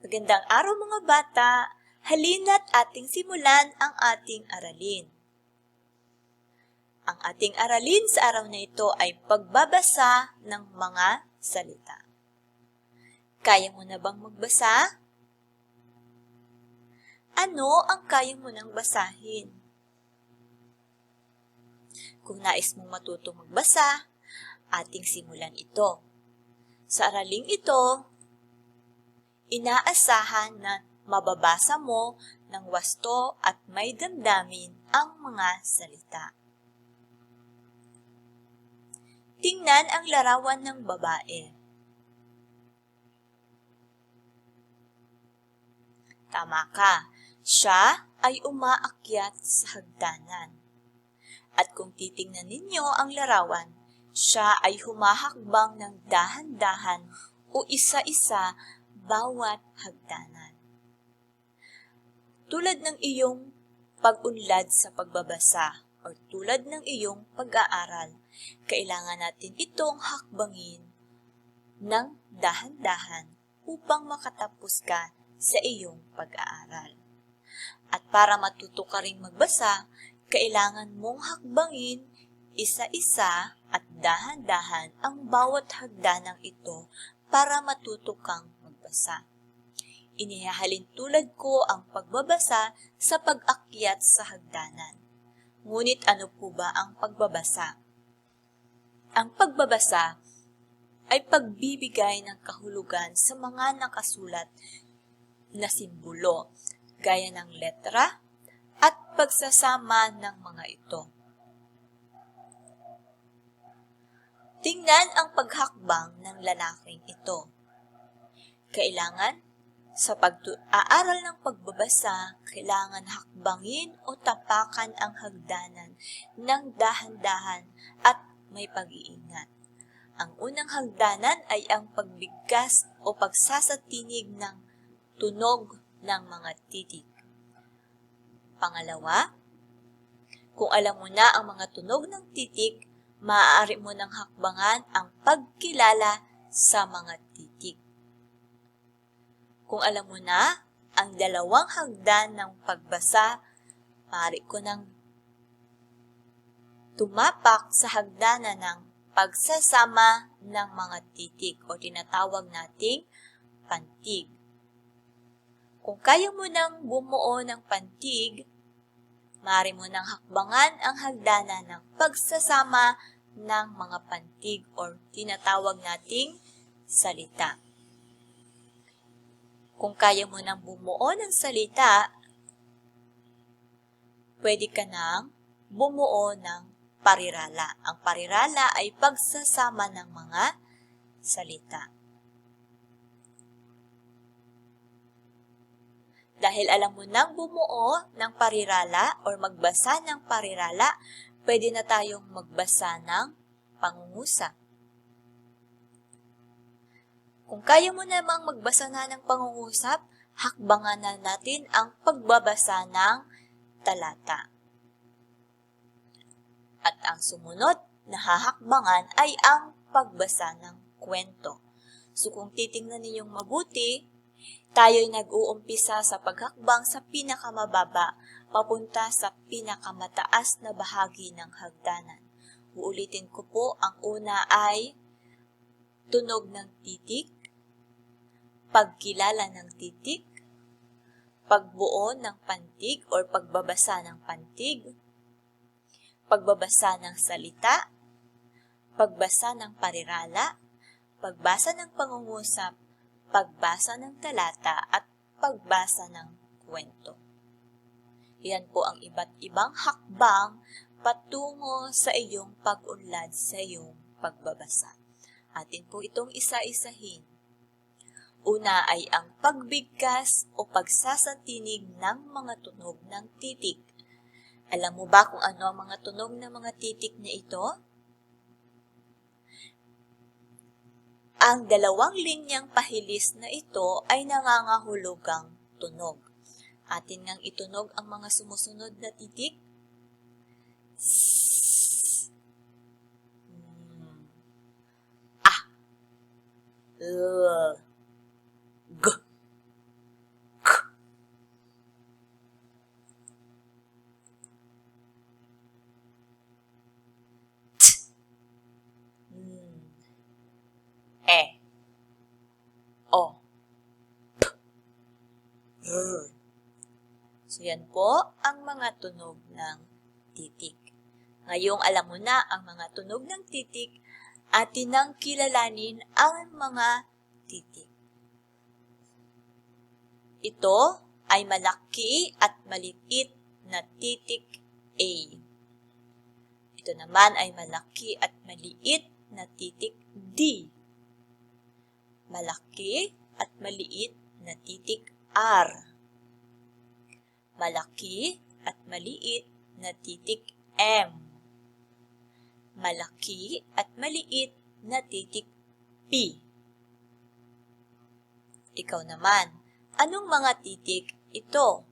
Magandang araw mga bata! Halina't ating simulan ang ating aralin. Ang ating aralin sa araw na ito ay pagbabasa ng mga salita. Kaya mo na bang magbasa? Ano ang kaya mo nang basahin? Kung nais mong matutong magbasa, ating simulan ito. Sa araling ito, inaasahan na mababasa mo ng wasto at may damdamin ang mga salita. Tingnan ang larawan ng babae. Tama ka, siya ay umaakyat sa hagdanan. At kung titingnan ninyo ang larawan, siya ay humahakbang ng dahan-dahan o isa-isa bawat hagdanan. Tulad ng iyong pag-unlad sa pagbabasa o tulad ng iyong pag-aaral, kailangan natin itong hakbangin ng dahan-dahan upang makatapos ka sa iyong pag-aaral. At para matuto ka ring magbasa, kailangan mong hakbangin isa-isa at dahan-dahan ang bawat hagdanang ito para matuto kang magbasa. Inihahalin tulad ko ang pagbabasa sa pag-akyat sa hagdanan. Ngunit ano po ba ang pagbabasa? Ang pagbabasa ay pagbibigay ng kahulugan sa mga nakasulat na simbolo, gaya ng letra at pagsasama ng mga ito. Tingnan ang paghakbang ng lalaking ito. Kailangan, sa pag-aaral ng pagbabasa, kailangan hakbangin o tapakan ang hagdanan ng dahan-dahan at may pag-iingat. Ang unang hagdanan ay ang pagbigkas o pagsasatinig ng tunog ng mga titik. Pangalawa, kung alam mo na ang mga tunog ng titik, maaari mo nang hakbangan ang pagkilala sa mga titik. Kung alam mo na ang dalawang hagdan ng pagbasa, maaari ko nang tumapak sa hagdanan ng pagsasama ng mga titik o tinatawag nating pantig. Kung kaya mo nang bumuo ng pantig, maaari mo nang hakbangan ang hagdanan ng pagsasama ng mga pantig o tinatawag nating salita. Kung kaya mo nang bumuo ng salita, pwede ka nang bumuo ng parirala. Ang parirala ay pagsasama ng mga salita. Dahil alam mo nang bumuo ng parirala o magbasa ng parirala, pwede na tayong magbasa ng pangungusap. Kung kaya mo namang magbasa na ng pangungusap, hakbangan na natin ang pagbabasa ng talata. At ang sumunod na hahakbangan ay ang pagbasa ng kwento. So kung titingnan ninyong mabuti, tayo'y nag-uumpisa sa paghakbang sa pinakamababa papunta sa pinakamataas na bahagi ng hagdanan. Uulitin ko po, ang una ay tunog ng titik, pagkilala ng titik, pagbuo ng pantig o pagbabasa ng pantig, pagbabasa ng salita, pagbasa ng parirala, pagbasa ng pangungusap, pagbasa ng talata at pagbasa ng kwento. Yan po ang iba't ibang hakbang patungo sa iyong pag-unlad sa iyong pagbabasa. Atin po itong isa-isahin. Una ay ang pagbigkas o pagsasatinig ng mga tunog ng titik. Alam mo ba kung ano ang mga tunog ng mga titik na ito? Ang dalawang linyang pahilis na ito ay nangangahulugang tunog. Atin ngang itunog ang mga sumusunod na titik. S, A, L, G, R. So, yan po ang mga tunog ng titik. Ngayong alam mo na ang mga tunog ng titik, atin nang kilalanin ang mga titik. Ito ay malaki at maliit na titik A. Ito naman ay malaki at maliit na titik D. Malaki at maliit na titik R. Malaki at maliit na titik M. Malaki at maliit na titik P. Ikaw naman, anong mga titik ito?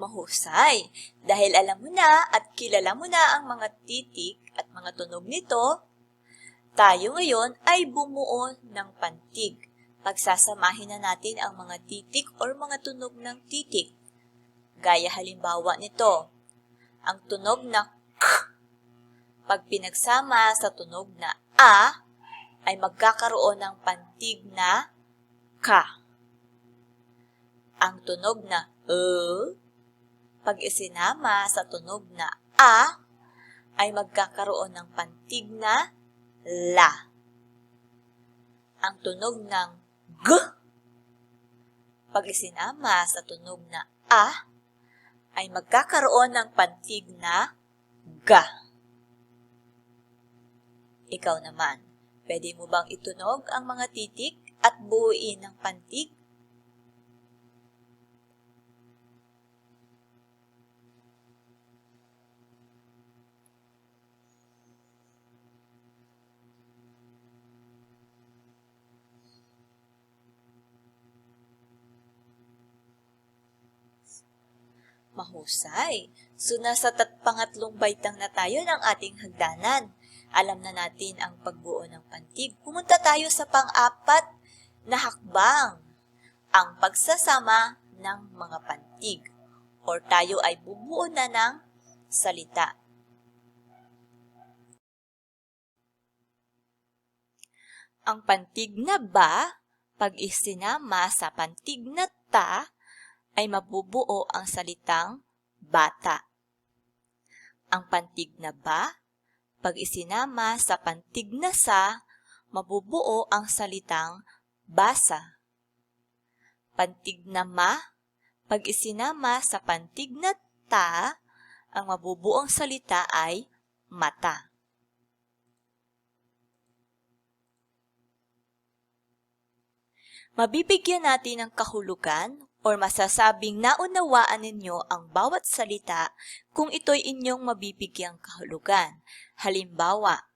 Mahusay! Dahil alam mo na at kilala mo na ang mga titik at mga tunog nito, tayo ngayon ay bumuo ng pantig. Pagsasamahin na natin ang mga titik o mga tunog ng titik. Gaya halimbawa nito, ang tunog na K, pag pinagsama sa tunog na A, ay magkakaroon ng pantig na K. Ang tunog na pag isinama sa tunog na A, ay magkakaroon ng pantig na La. Ang tunog ng G, pag isinama sa tunog na A, ay magkakaroon ng pantig na Ga. Ikaw naman, pwede mo bang itunog ang mga titik at buuin ng pantig? Mahusay! So, nasa pangatlong baitang na tayo ng ating hagdanan. Alam na natin ang pagbuo ng pantig. Pumunta tayo sa pang-apat na hakbang, ang pagsasama ng mga pantig. Or tayo ay bubuo na ng salita. Ang pantig na ba, pag isinama sa pantig na ta, ay mabubuo ang salitang bata. Ang pantig na ba, pag isinama sa pantig na sa, mabubuo ang salitang basa. Pantig na ma, pag isinama sa pantig na ta, ang mabubuong salita ay mata. Mabibigyan natin ng kahulugan or masasabing naunawaan ninyo ang bawat salita kung ito'y inyong mabibigyang kahulugan. Halimbawa,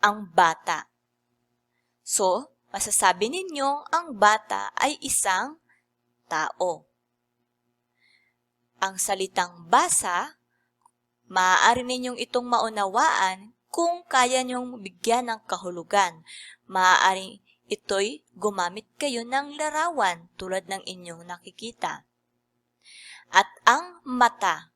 ang bata. So, masasabi ninyong ang bata ay isang tao. Ang salitang basa, maaari ninyong itong maunawaan kung kaya ninyong bigyan ng kahulugan. Maaari ito'y gumamit kayo ng larawan tulad ng inyong nakikita. At ang mata,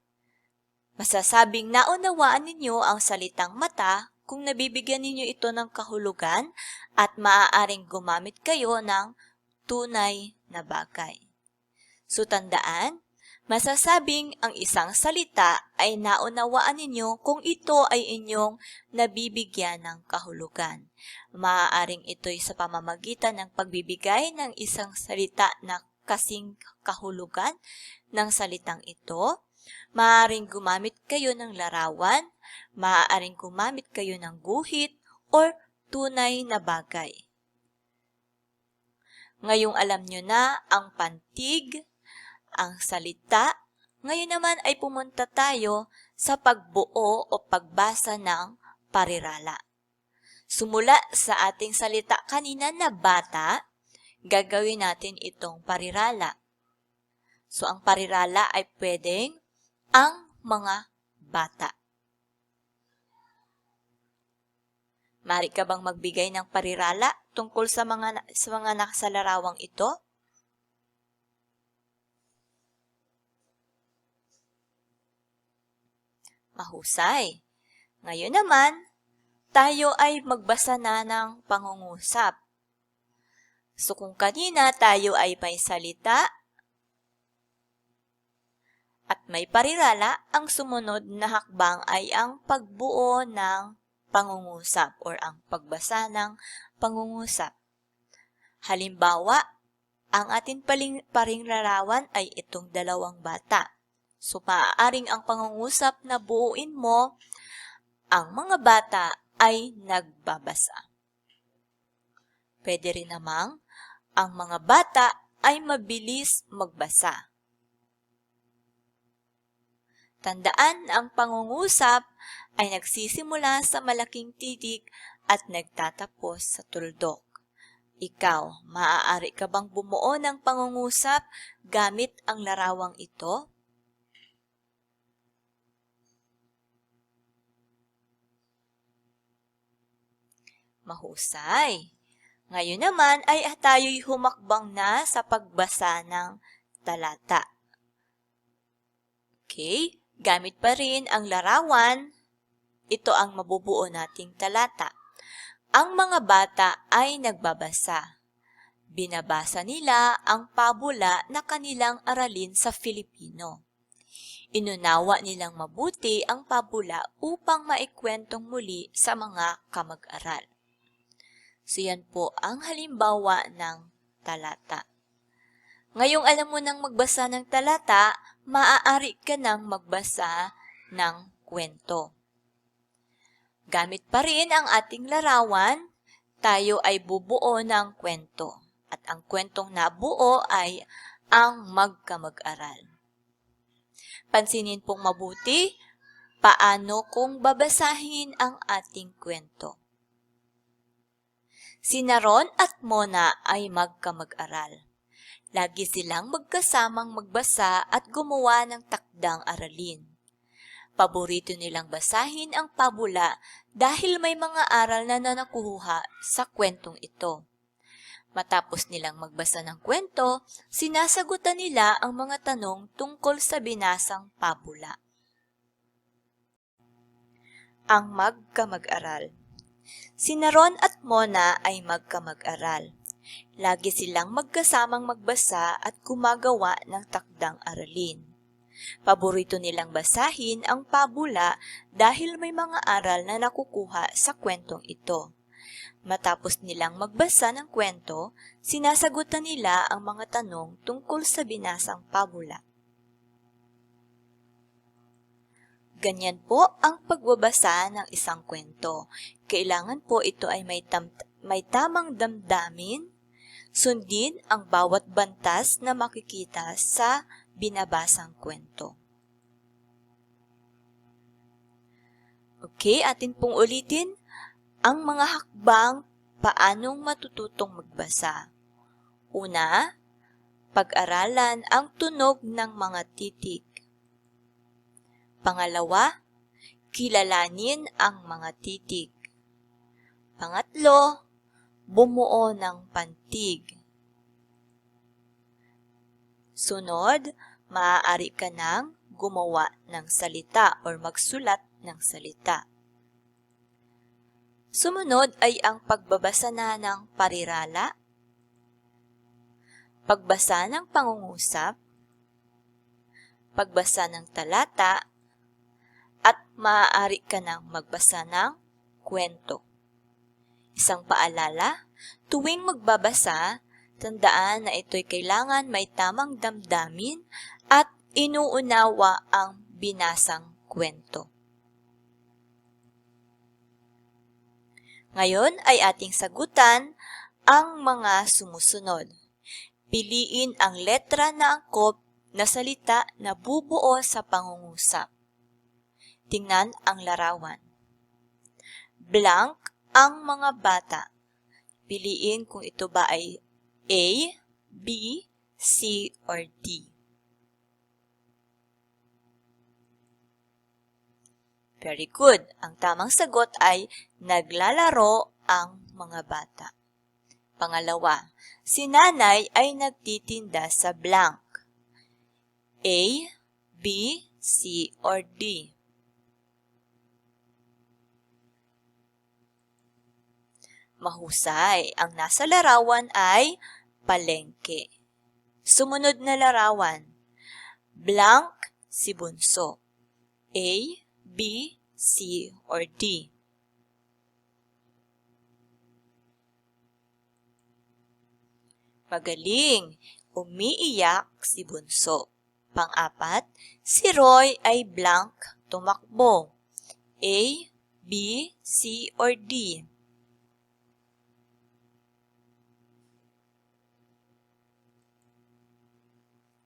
masasabing naunawaan ninyo ang salitang mata kung nabibigyan ninyo ito ng kahulugan at maaaring gumamit kayo ng tunay na bagay. So tandaan, masasabing ang isang salita ay naunawaan ninyo kung ito ay inyong nabibigyan ng kahulugan. Maaaring ito'y sa pamamagitan ng pagbibigay ng isang salita na kasing kahulugan ng salitang ito. Maaaring gumamit kayo ng larawan, maaaring gumamit kayo ng guhit or tunay na bagay. Ngayong alam nyo na ang pantig, ang salita, ngayon naman ay pumunta tayo sa pagbuo o pagbasa ng parirala. Sumula sa ating salita kanina na bata, gagawin natin itong parirala. So, ang parirala ay pwedeng ang mga bata. Mari ka bang magbigay ng parirala tungkol sa mga nakasalarawang ito? Mahusay. Ngayon naman, tayo ay magbasa na ng pangungusap. So kung kanina tayo ay may salita at may parirala, ang sumunod na hakbang ay ang pagbuo ng pangungusap or ang pagbasa ng pangungusap. Halimbawa, ang ating paringlarawan ay itong dalawang bata. So maaaring ang pangungusap na buuin mo, ang mga bata ay nagbabasa. Pwede rin namang ang mga bata ay mabilis magbasa. Tandaan, ang pangungusap ay nagsisimula sa malaking titik at nagtatapos sa tuldok. Ikaw, maaari ka bang bumuo ng pangungusap gamit ang larawang ito? Mahusay! Ngayon naman ay tayo'y humakbang na sa pagbasa ng talata. Okay, gamit pa rin ang larawan, ito ang mabubuo nating talata. Ang mga bata ay nagbabasa. Binabasa nila ang pabula na kanilang aralin sa Filipino. Inunawa nilang mabuti ang pabula upang maikwentong muli sa mga kamag-aral. So yan po ang halimbawa ng talata. Ngayong alam mo nang magbasa ng talata, maaari ka nang magbasa ng kwento. Gamit pa rin ang ating larawan, tayo ay bubuo ng kwento. At ang kwentong nabuo ay ang magkamag-aral. Pansinin pong mabuti, paano kung babasahin ang ating kwento. Sina Ron at Mona ay magkamag-aral. Lagi silang magkasamang magbasa at gumawa ng takdang aralin. Paborito nilang basahin ang pabula dahil may mga aral na nakuha sa kwentong ito. Matapos nilang magbasa ng kwento, sinasagutan nila ang mga tanong tungkol sa binasang pabula. Ang magkamag-aral. Sina Ron at Mona ay magkamag-aral. Lagi silang magkasamang magbasa at gumagawa ng takdang aralin. Paborito nilang basahin ang pabula dahil may mga aral na nakukuha sa kwentong ito. Matapos nilang magbasa ng kwento, sinasagutan nila ang mga tanong tungkol sa binasang pabula. Ganyan po ang pagbabasa ng isang kwento. Kailangan po ito ay may tamang damdamin. Sundin ang bawat bantas na makikita sa binabasang kwento. Okay, atin pong ulitin ang mga hakbang paanong matututong magbasa. Una, pag-aralan ang tunog ng mga titik. Pangalawa, kilalanin ang mga titik. Pangatlo, bumuo ng pantig. Sunod, maaari ka nang gumawa ng salita or magsulat ng salita. Sumunod ay ang pagbabasa na ng parirala, pagbasa ng pangungusap, pagbasa ng talata, at maaari ka nang magbasa ng kwento. Isang paalala, tuwing magbabasa, tandaan na ito'y kailangan may tamang damdamin at inuunawa ang binasang kwento. Ngayon ay ating sagutan ang mga sumusunod. Piliin ang letra na angkop na salita na bubuo sa pangungusap. Tingnan ang larawan. Blank ang mga bata. Piliin kung ito ba ay A, B, C, or D. Very good. Ang tamang sagot ay naglalaro ang mga bata. Pangalawa, si nanay ay nagtitinda sa blank. A, B, C, or D. Mahusay. Ang nasa larawan ay palengke. Sumunod na larawan. Blank si bunso. A, B, C, or D? Magaling. Umiiyak si bunso. Pang-apat, si Roy ay blank tumakbo. A, B, C, or D?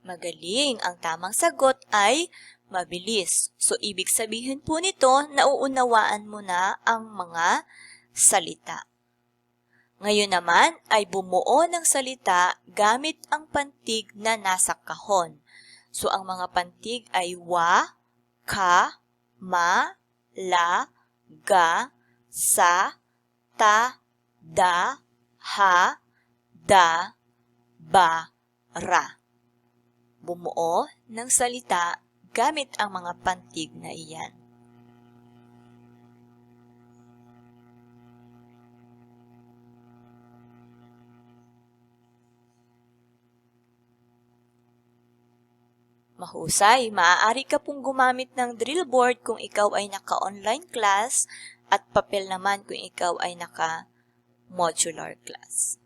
Magaling. Ang tamang sagot ay mabilis. So, ibig sabihin po nito, nauunawaan mo na ang mga salita. Ngayon naman ay bumuo ng salita gamit ang pantig na nasa kahon. So, ang mga pantig ay wa, ka, ma, la, ga, sa, ta, da, ha, da, ba, ra. Bumuo ng salita gamit ang mga pantig na iyan. Mahusay, maaari ka pong gumamit ng drill board kung ikaw ay naka-online class at papel naman kung ikaw ay naka-modular class.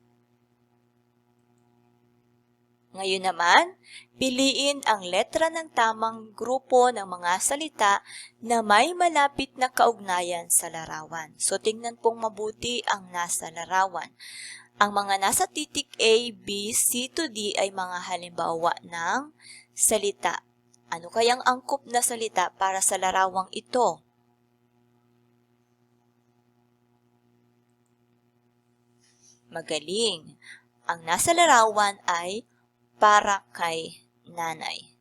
Ngayon naman, piliin ang letra ng tamang grupo ng mga salita na may malapit na kaugnayan sa larawan. So, tingnan pong mabuti ang nasa larawan. Ang mga nasa titik A, B, C to D ay mga halimbawa ng salita. Ano kayang angkop na salita para sa larawang ito? Magaling. Ang nasa larawan ay para kay nanay.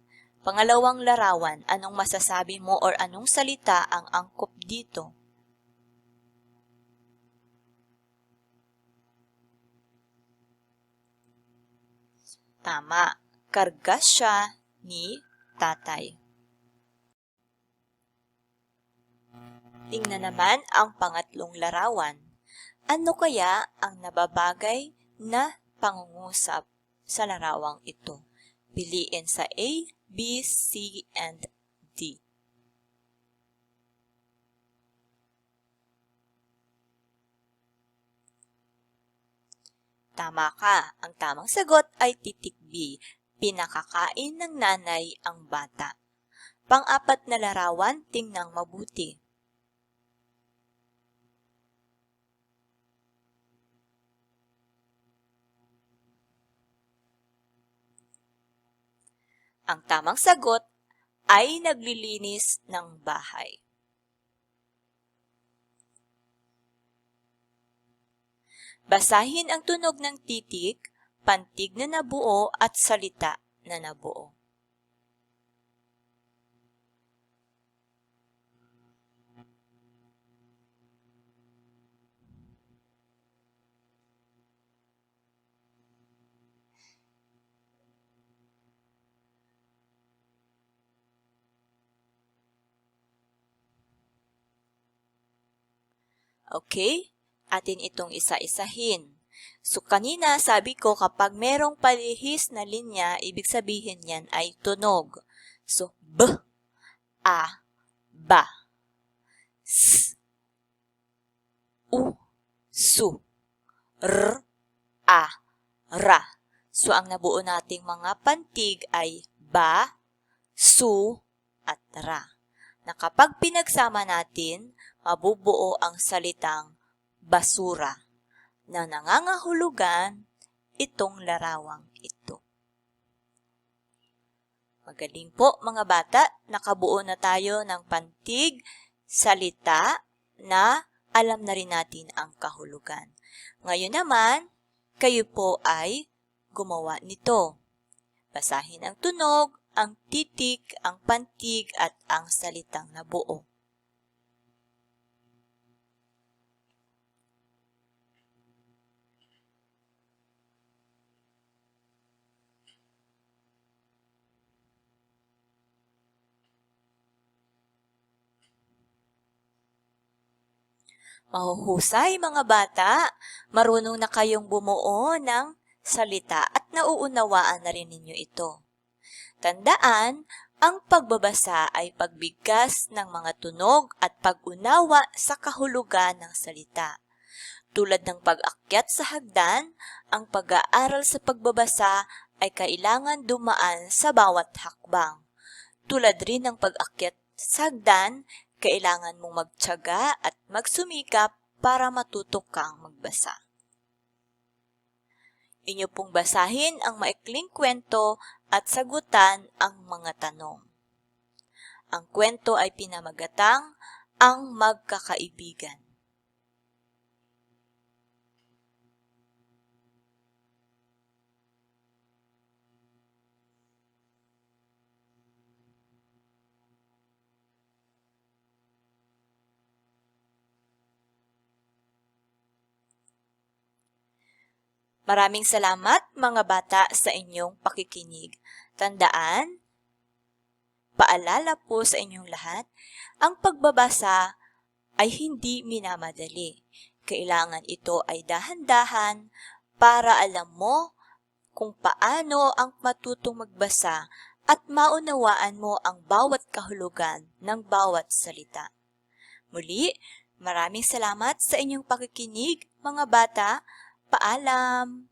Pangalawang larawan, anong masasabi mo or anong salita ang angkop dito? Tama. Karga siya ni tatay. Tingnan naman ang pangatlong larawan. Ano kaya ang nababagay na pangungusap sa larawang ito? Piliin sa A, B, C, and D. Tama ka. Ang tamang sagot ay titik B. Pinakakain ng nanay ang bata. Pang-apat na larawan, tingnan mabuti. Ang tamang sagot ay naglilinis ng bahay. Basahin ang tunog ng titik, pantig na nabuo at salita na nabuo. Okay? Atin itong isa-isahin. So, kanina sabi ko kapag merong palihis na linya, ibig sabihin yan ay tunog. So, B, A, ba, S, U, su, R, A, ra. So, ang nabuo nating mga pantig ay ba, su, at ra. Na kapag pinagsama natin, mabubuo ang salitang basura na nangangahulugan itong larawang ito. Magaling po mga bata, nakabuo na tayo ng pantig, salita na alam na rin natin ang kahulugan. Ngayon naman, kayo po ay gumawa nito. Basahin ang tunog, ang titik, ang pantig at ang salitang nabuo. Mahuhusay mga bata, marunong na kayong bumuo ng salita at nauunawaan na rin ninyo ito. Tandaan, ang pagbabasa ay pagbigkas ng mga tunog at pag-unawa sa kahulugan ng salita. Tulad ng pag-akyat sa hagdan, ang pag-aaral sa pagbabasa ay kailangan dumaan sa bawat hakbang. Tulad rin ng pag-akyat sa hagdan, kailangan mong magtiyaga at magsumikap para matuto kang magbasa. Inyo pong basahin ang maikling kwento at sagutan ang mga tanong. Ang kwento ay pinamagatang Ang Magkakaibigan. Maraming salamat mga bata sa inyong pakikinig. Tandaan, paalala po sa inyong lahat, ang pagbabasa ay hindi minamadali. Kailangan ito ay dahan-dahan para alam mo kung paano ang matutong magbasa at maunawaan mo ang bawat kahulugan ng bawat salita. Muli, maraming salamat sa inyong pakikinig mga bata. Paalam!